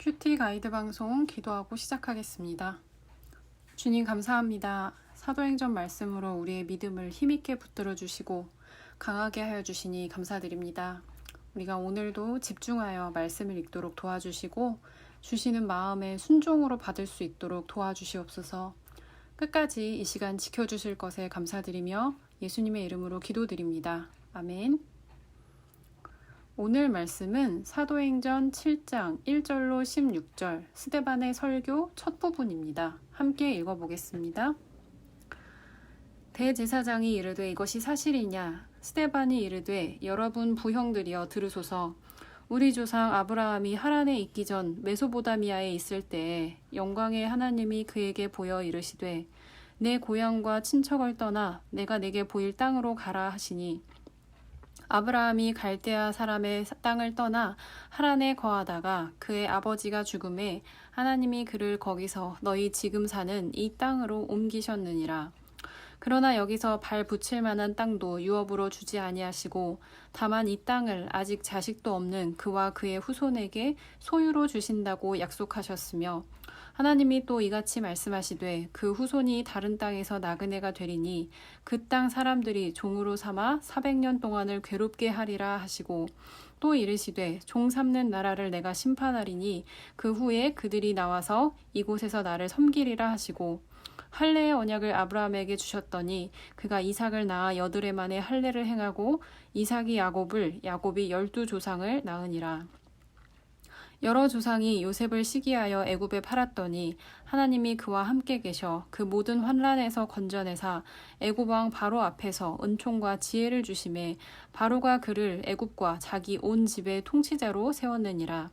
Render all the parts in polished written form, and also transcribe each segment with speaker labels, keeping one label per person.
Speaker 1: 큐티 가이드 방송 기도하고 시작하겠습니다. 주님 감사합니다. 사도행전 말씀으로 우리의 믿음을 힘있게 붙들어 주시고 강하게 하여 주시니 감사드립니다. 우리가 오늘도 집중하여 말씀을 읽도록 도와주시고 주시는 마음에 순종으로 받을 수 있도록 도와주시옵소서. 끝까지 이 시간 지켜주실 것에 감사드리며 예수님의 이름으로 기도드립니다. 아멘. 오늘 말씀은 사도행전 7장 1절로 16절 스데반의 설교 첫 부분입니다. 함께 읽어보겠습니다. 대제사장이 이르되 이것이 사실이냐? 스데반이 이르되 여러분 부형들이여 들으소서. 우리 조상 아브라함이 하란에 있기 전 메소보다미아에 있을 때에 영광의 하나님이 그에게 보여 이르시되 내 고향과 친척을 떠나 내가 내게 보일 땅으로 가라 하시니 아브라함이 갈대아 사람의 땅을 떠나 하란에 거하다가 그의 아버지가 죽음에 하나님이 그를 거기서 너희 지금 사는 이 땅으로 옮기셨느니라. 그러나 여기서 발 붙일 만한 땅도 유업으로 주지 아니하시고 다만 이 땅을 아직 자식도 없는 그와 그의 후손에게 소유로 주신다고 약속하셨으며 하나님이 또 이같이 말씀하시되 그 후손이 다른 땅에서 나그네가 되리니 그 땅 사람들이 종으로 삼아 400년 동안을 괴롭게 하리라 하시고 또 이르시되 종 삼는 나라를 내가 심판하리니 그 후에 그들이 나와서 이곳에서 나를 섬기리라 하시고 할례의 언약을 아브라함에게 주셨더니 그가 이삭을 낳아 8해 만에 할례를 행하고 이삭이 야곱을 야곱이 12조상을 낳으니라. 여러 조상이 요셉을 시기하여 애굽에 팔았더니 하나님이 그와 함께 계셔 그 모든 환난에서 건져내사 애굽 왕 바로 앞에서 은총과 지혜를 주심에 바로가 그를 애굽과 자기 온 집의 통치자로 세웠느니라.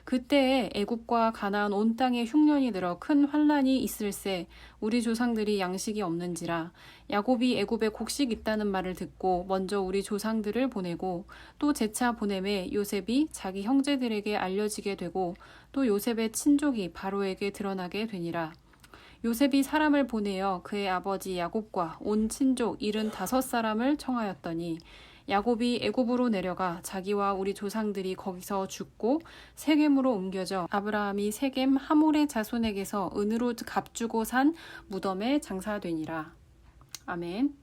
Speaker 1: 그때에 애굽과 가나안 온 땅에 흉년이 들어 큰 환난이 있을세 우리 조상들이 양식이 없는지라. 야곱이 애굽에 곡식 있다는 말을 듣고 먼저 우리 조상들을 보내고 또 재차 보내매 요셉이 자기 형제들에게 알려지게 되고 또 요셉의 친족이 바로에게 드러나게 되니라. 요셉이 사람을 보내어 그의 아버지 야곱과 온 친족 75사람을 청하였더니 야곱이 애굽으로 내려가 자기와 우리 조상들이 거기서 죽고 세겜으로 옮겨져 아브라함이 세겜 하몰의 자손에게서 은으로 값주고 산 무덤에 장사되니라. 아멘.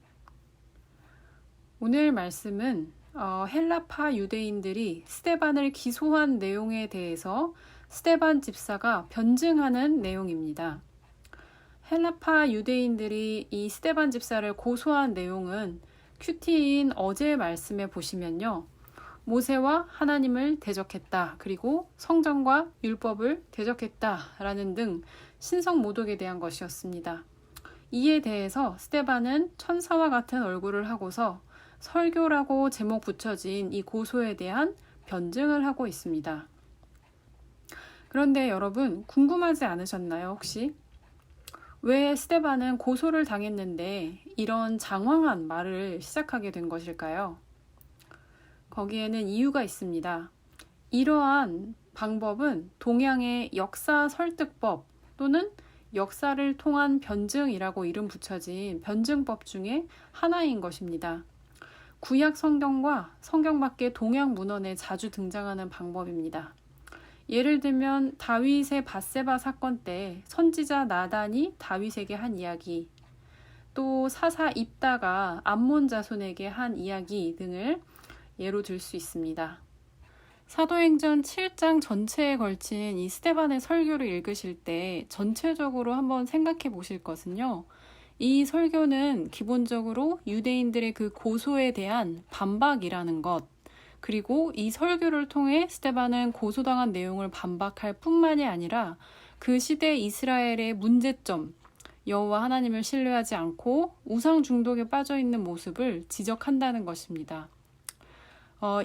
Speaker 1: 오늘 말씀은 헬라파 유대인들이 스데반을 기소한 내용에 대해서 스데반 집사가 변증하는 내용입니다. 헬라파 유대인들이 이 스데반 집사를 고소한 내용은 큐티인 어제 말씀에 보시면요. 모세와 하나님을 대적했다. 그리고 성전과 율법을 대적했다라는 등 신성 모독에 대한 것이었습니다. 이에 대해서 스데반은 천사와 같은 얼굴을 하고서 설교라고 제목 붙여진 이 고소에 대한 변증을 하고 있습니다. 그런데 여러분 궁금하지 않으셨나요 혹시? 왜 스데반은 고소를 당했는데 이런 장황한 말을 시작하게 된 것일까요? 거기에는 이유가 있습니다. 이러한 방법은 동양의 역사 설득법 또는 역사를 통한 변증이라고 이름 붙여진 변증법 중에 하나인 것입니다. 구약 성경과 성경 밖의 동양 문헌에 자주 등장하는 방법입니다. 예를 들면 다윗의 밧세바 사건 때 선지자 나단이 다윗에게 한 이야기, 또 사사 입다가 암몬 자손에게 한 이야기 등을 예로 들 수 있습니다. 사도행전 7장 전체에 걸친 이 스데반의 설교를 읽으실 때 전체적으로 한번 생각해 보실 것은요. 이 설교는 기본적으로 유대인들의 그 고소에 대한 반박이라는 것, 그리고 이 설교를 통해 스데반은 고소당한 내용을 반박할 뿐만이 아니라 그 시대 이스라엘의 문제점, 여호와 하나님을 신뢰하지 않고 우상 중독에 빠져있는 모습을 지적한다는 것입니다.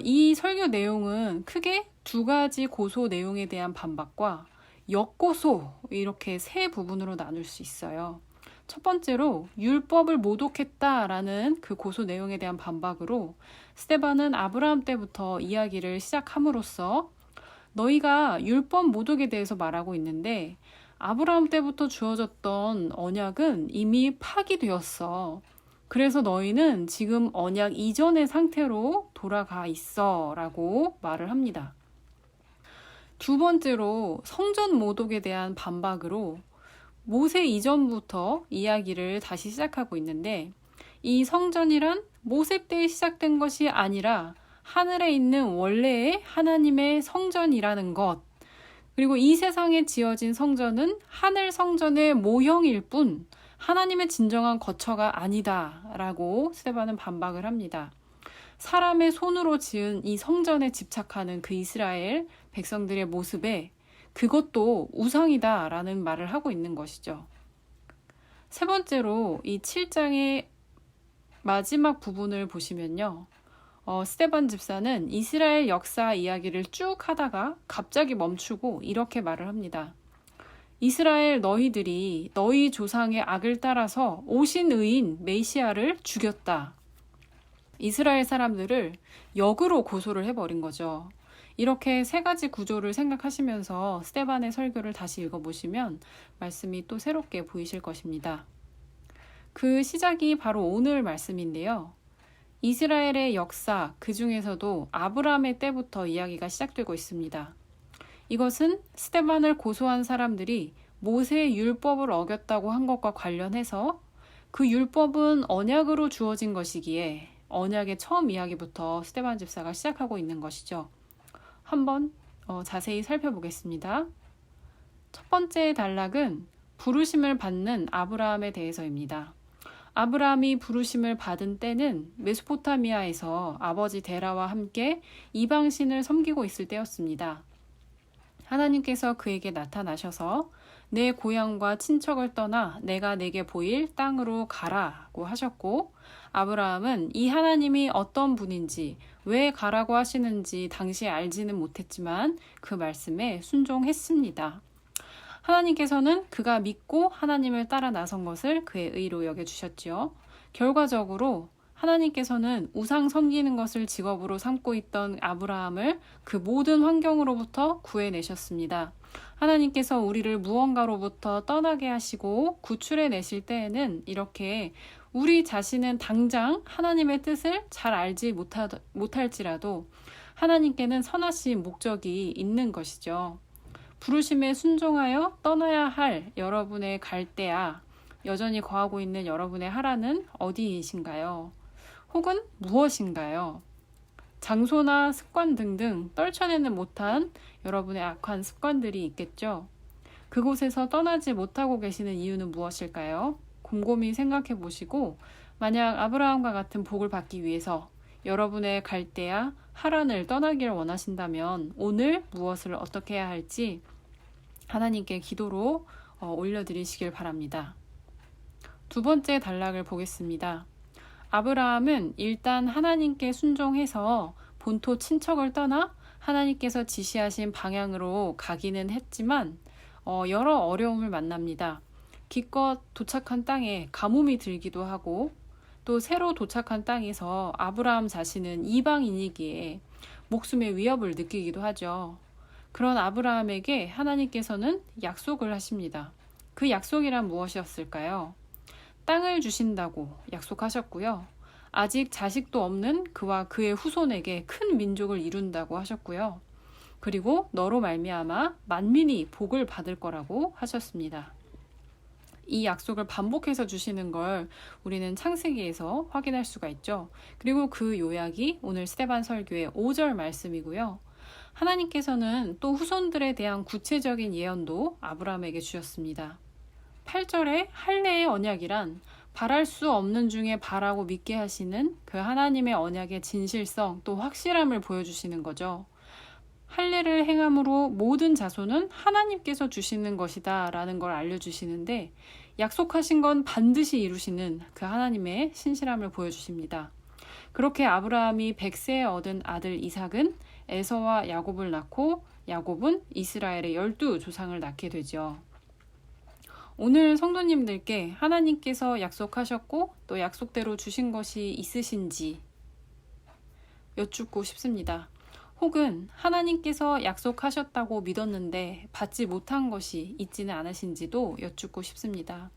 Speaker 1: 이 설교 내용은 크게 두 가지 고소 내용에 대한 반박과 역고소 이렇게 세 부분으로 나눌 수 있어요. 첫 번째로 율법을 모독했다라는 그 고소 내용에 대한 반박으로 스데반은 아브라함 때부터 이야기를 시작함으로써 너희가 율법 모독에 대해서 말하고 있는데 아브라함 때부터 주어졌던 언약은 이미 파기되었어. 그래서 너희는 지금 언약 이전의 상태로 돌아가 있어 라고 말을 합니다. 두 번째로 성전 모독에 대한 반박으로 모세 이전부터 이야기를 다시 시작하고 있는데, 이 성전이란 모세 때 시작된 것이 아니라 하늘에 있는 원래의 하나님의 성전이라는 것, 그리고 이 세상에 지어진 성전은 하늘 성전의 모형일 뿐 하나님의 진정한 거처가 아니다 라고 스데반은 반박을 합니다. 사람의 손으로 지은 이 성전에 집착하는 그 이스라엘 백성들의 모습에 그것도 우상이다 라는 말을 하고 있는 것이죠. 세 번째로 이 7장의 마지막 부분을 보시면요. 스데반 집사는 이스라엘 역사 이야기를 쭉 하다가 갑자기 멈추고 이렇게 말을 합니다. 이스라엘 너희들이 너희 조상의 악을 따라서 오신 의인 메시아를 죽였다. 이스라엘 사람들을 역으로 고소를 해버린 거죠. 이렇게 세 가지 구조를 생각하시면서 스데반의 설교를 다시 읽어보시면 말씀이 또 새롭게 보이실 것입니다. 그 시작이 바로 오늘 말씀인데요. 이스라엘의 역사, 그 중에서도 아브라함의 때부터 이야기가 시작되고 있습니다. 이것은 스데반을 고소한 사람들이 모세의 율법을 어겼다고 한 것과 관련해서 그 율법은 언약으로 주어진 것이기에 언약의 처음 이야기부터 스데반 집사가 시작하고 있는 것이죠. 한번 자세히 살펴보겠습니다. 첫 번째 단락은 부르심을 받는 아브라함에 대해서입니다. 아브라함이 부르심을 받은 때는 메소포타미아에서 아버지 데라와 함께 이방신을 섬기고 있을 때였습니다. 하나님께서 그에게 나타나셔서 내 고향과 친척을 떠나 내가 내게 보일 땅으로 가라고 하셨고, 아브라함은 이 하나님이 어떤 분인지 왜 가라고 하시는지 당시에 알지는 못했지만 그 말씀에 순종했습니다. 하나님께서는 그가 믿고 하나님을 따라 나선 것을 그의 의로 여겨주셨지요. 결과적으로 하나님께서는 우상 섬기는 것을 직업으로 삼고 있던 아브라함을 그 모든 환경으로부터 구해내셨습니다. 하나님께서 우리를 무언가로부터 떠나게 하시고 구출해내실 때에는 이렇게 우리 자신은 당장 하나님의 뜻을 잘 알지 못할지라도 하나님께는 선하신 목적이 있는 것이죠. 부르심에 순종하여 떠나야 할 여러분의 갈대아, 여전히 거하고 있는 여러분의 하라는 어디이신가요? 혹은 무엇인가요? 장소나 습관 등등 떨쳐내는 못한 여러분의 악한 습관들이 있겠죠. 그곳에서 떠나지 못하고 계시는 이유는 무엇일까요? 곰곰이 생각해 보시고, 만약 아브라함과 같은 복을 받기 위해서 여러분의 갈대아 하란을 떠나기를 원하신다면 오늘 무엇을 어떻게 해야 할지 하나님께 기도로 올려드리시길 바랍니다. 두 번째 단락을 보겠습니다. 아브라함은 일단 하나님께 순종해서 본토 친척을 떠나 하나님께서 지시하신 방향으로 가기는 했지만 여러 어려움을 만납니다. 기껏 도착한 땅에 가뭄이 들기도 하고, 또 새로 도착한 땅에서 아브라함 자신은 이방인이기에 목숨의 위협을 느끼기도 하죠. 그런 아브라함에게 하나님께서는 약속을 하십니다. 그 약속이란 무엇이었을까요? 땅을 주신다고 약속하셨고요. 아직 자식도 없는 그와 그의 후손에게 큰 민족을 이룬다고 하셨고요. 그리고 너로 말미암아 만민이 복을 받을 거라고 하셨습니다. 이 약속을 반복해서 주시는 걸 우리는 창세기에서 확인할 수가 있죠. 그리고 그 요약이 오늘 스데반 설교의 5절 말씀이고요. 하나님께서는 또 후손들에 대한 구체적인 예언도 아브라함에게 주셨습니다. 8절에 할례의 언약이란 바랄 수 없는 중에 바라고 믿게 하시는 그 하나님의 언약의 진실성 또 확실함을 보여주시는 거죠. 할례를 행함으로 모든 자손은 하나님께서 주시는 것이다 라는 걸 알려주시는데, 약속하신 건 반드시 이루시는 그 하나님의 신실함을 보여주십니다. 그렇게 아브라함이 100세에 얻은 아들 이삭은 에서와 야곱을 낳고, 야곱은 이스라엘의 12조상을 낳게 되죠. 오늘 성도님들께 하나님께서 약속하셨고 또 약속대로 주신 것이 있으신지 여쭙고 싶습니다. 혹은 하나님께서 약속하셨다고 믿었는데 받지 못한 것이 있지는 않으신지도 여쭙고 싶습니다.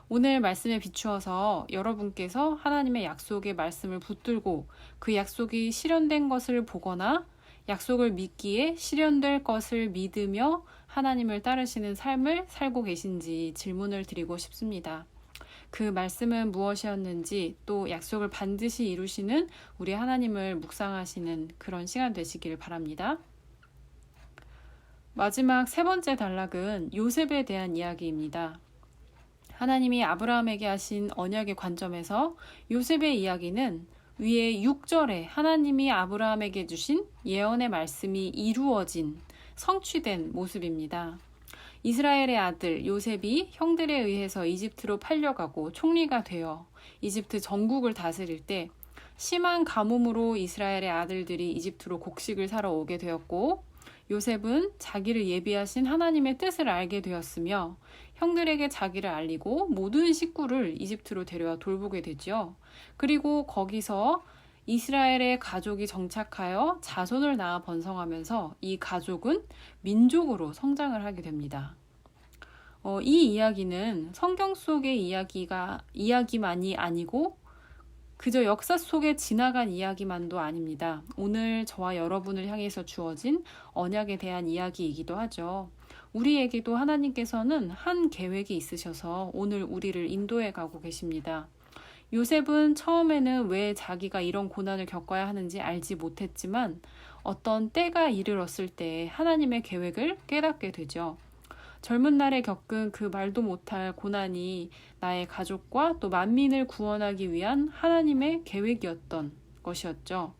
Speaker 1: 오늘 말씀에 비추어서 여러분께서 하나님의 약속의 말씀을 붙들고 그 약속이 실현된 것을 보거나 약속을 믿기에 실현될 것을 믿으며 하나님을 따르시는 삶을 살고 계신지 질문을 드리고 싶습니다. 그 말씀은 무엇이었는지, 또 약속을 반드시 이루시는 우리 하나님을 묵상하시는 그런 시간 되시길 바랍니다. 마지막 세 번째 단락은 요셉에 대한 이야기입니다. 하나님이 아브라함에게 하신 언약의 관점에서 요셉의 이야기는 위에 6절에 하나님이 아브라함에게 주신 예언의 말씀이 이루어진, 성취된 모습입니다. 이스라엘의 아들 요셉이 형들에 의해서 이집트로 팔려가고 총리가 되어 이집트 전국을 다스릴 때 심한 가뭄으로 이스라엘의 아들들이 이집트로 곡식을 사러 오게 되었고, 요셉은 자기를 예비하신 하나님의 뜻을 알게 되었으며 형들에게 자기를 알리고 모든 식구를 이집트로 데려와 돌보게 되죠. 그리고 거기서 이스라엘의 가족이 정착하여 자손을 낳아 번성하면서 이 가족은 민족으로 성장을 하게 됩니다. 이 이야기는 성경 속의 이야기만이 아니고 그저 역사 속에 지나간 이야기만도 아닙니다. 오늘 저와 여러분을 향해서 주어진 언약에 대한 이야기이기도 하죠. 우리에게도 하나님께서는 한 계획이 있으셔서 오늘 우리를 인도해 가고 계십니다. 요셉은 처음에는 왜 자기가 이런 고난을 겪어야 하는지 알지 못했지만 어떤 때가 이르렀을 때 하나님의 계획을 깨닫게 되죠. 젊은 날에 겪은 그 말도 못할 고난이 나의 가족과 또 만민을 구원하기 위한 하나님의 계획이었던 것이었죠.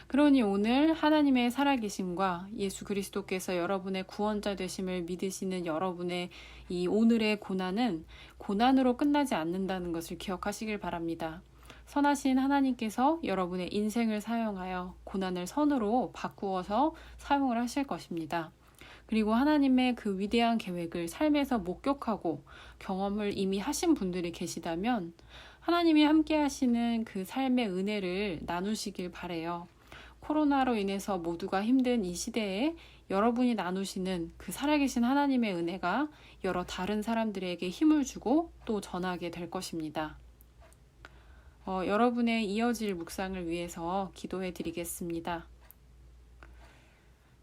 Speaker 1: 그러니 오늘 하나님의 살아계심과 예수 그리스도께서 여러분의 구원자 되심을 믿으시는 여러분의 이 오늘의 고난은 고난으로 끝나지 않는다는 것을 기억하시길 바랍니다. 선하신 하나님께서 여러분의 인생을 사용하여 고난을 선으로 바꾸어서 사용을 하실 것입니다. 그리고 하나님의 그 위대한 계획을 삶에서 목격하고 경험을 이미 하신 분들이 계시다면 하나님이 함께 하시는 그 삶의 은혜를 나누시길 바라요. 코로나로 인해서 모두가 힘든 이 시대에 여러분이 나누시는 그 살아계신 하나님의 은혜가 여러 다른 사람들에게 힘을 주고 또 전하게 될 것입니다. 여러분의 이어질 묵상을 위해서 기도해 드리겠습니다.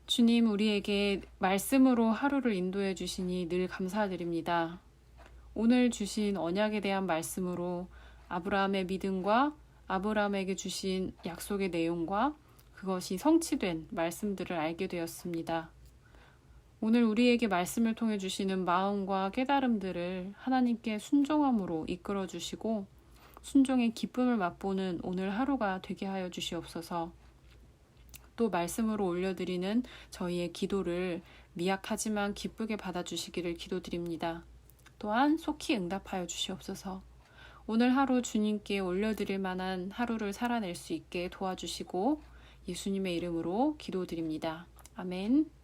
Speaker 1: 주님, 우리에게 말씀으로 하루를 인도해 주시니 늘 감사드립니다. 오늘 주신 언약에 대한 말씀으로 아브라함의 믿음과 아브라함에게 주신 약속의 내용과 그것이 성취된 말씀들을 알게 되었습니다. 오늘 우리에게 말씀을 통해 주시는 마음과 깨달음들을 하나님께 순종함으로 이끌어 주시고 순종의 기쁨을 맛보는 오늘 하루가 되게 하여 주시옵소서. 또 말씀으로 올려드리는 저희의 기도를 미약하지만 기쁘게 받아주시기를 기도드립니다. 또한 속히 응답하여 주시옵소서. 오늘 하루 주님께 올려드릴 만한 하루를 살아낼 수 있게 도와주시고 예수님의 이름으로 기도드립니다. 아멘.